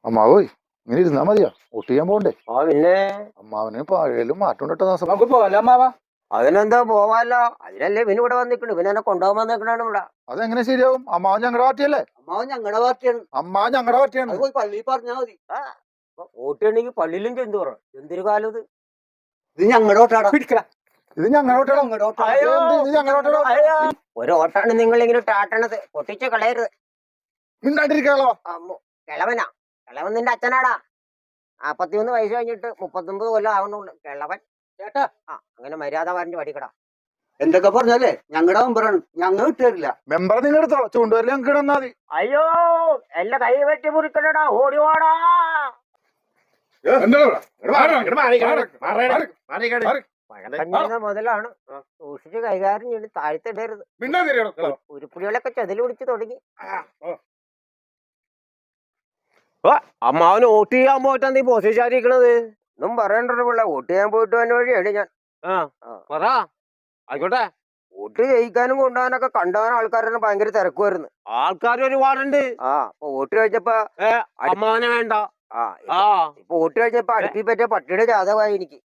അമ്മാവോയ് ഇങ്ങനെ ഇരുന്നാ മതിയാ വോട്ട് ചെയ്യാൻ പോണ്ടേ? ആ പിന്നെ അമ്മാവന് പഴയലും മാറ്റം കേട്ടോ. നമുക്ക് പോകാലോ അമ്മാവാ? അതിനെന്താ പോവാല്ലോ, അതിനല്ലേ ഇവന് ഇവിടെ വന്നിക്കണ്, ഇവനെന്നെ കൊണ്ടുപോകാൻ വന്നിക്കണാണ് ഇവിടെ. അതെങ്ങനെ ശരിയാവും? അമ്മാവൻ ഞങ്ങളുടെ പാർട്ടിയല്ലേ? അമ്മാവൻ ഞങ്ങളുടെ പാർട്ടിയാണ്. അമ്മാവൻ ഞങ്ങളുടെ പാർട്ടിയാണ്. അത് പോയി പള്ളിയിൽ പറഞ്ഞാൽ മതി. വോട്ട് ചെയ്യണമെങ്കിൽ പള്ളിയിലും ചെന്തു പറ. എന്തൊരു കാലം ഇത്. ഇത് ഞങ്ങളുടെ വോട്ടാടാ. ഇത് ഞങ്ങളുടെ ഒരു വോട്ടാണ് നിങ്ങൾ ഇങ്ങനെ ടാട്ടണത്. പൊട്ടിച്ച് കളയരുത്. മിണ്ടാണ്ടിരിക്കാളോ? കിളവനാ, കിളവൻ നിന്റെ അച്ഛനാടാ. 41 വയസ്സ് കഴിഞ്ഞിട്ട് 39 കൊല്ലം ആവണുള്ളു കിളവൻ. ചേട്ടാ അങ്ങനെ മര്യാദ പറഞ്ഞ് പഠിക്കടാ. എന്തൊക്കെ പറഞ്ഞാലേ ഞങ്ങളുടെ മെമ്പറാണ്, ഞങ്ങൾ വിട്ടുതരില്ല. മെമ്പർ നിങ്ങൾ എടുത്തോ, ചൂണ്ടുവരല് ഞങ്ങൾക്ക് ഇടന്നാ മതി. അയ്യോ എല്ലാം കൈ വെട്ടി മുറിക്കണടാ, ഓടിവാടാ. മുതലാണ് സൂക്ഷിച്ച് കൈകാര്യം ചെയ്ത് താഴ്ത്തിടരുത്. ഉരുപ്പിടികളൊക്കെ ചെതിൽ പിടിച്ച് തുടങ്ങി. അമ്മാവന് വോട്ട് ചെയ്യാൻ പോയിട്ടാ നീ പോസിച്ചാരിക്കണത്? ഒന്നും പറയണ്ടോ പിള്ള, വോട്ട് ചെയ്യാൻ പോയിട്ട് തന്നെ വഴിയാണ് ഞാൻ. ആയിക്കോട്ടെ. വോട്ട് ജയിക്കാനും കൊണ്ടുപോകാനൊക്കെ കണ്ടുപോകാൻ ആൾക്കാരുടെ ഭയങ്കര തിരക്കുമായിരുന്നു. ആൾക്കാർ ഒരുപാടുണ്ട്. അപ്പൊ വോട്ട് കഴിച്ചപ്പോ അമ്മാവനെ വേണ്ട. ഇപ്പൊ വോട്ട് കഴിച്ചപ്പോ അടുപ്പി പറ്റിയ പട്ടിയുടെ ജാതകമായി എനിക്ക്.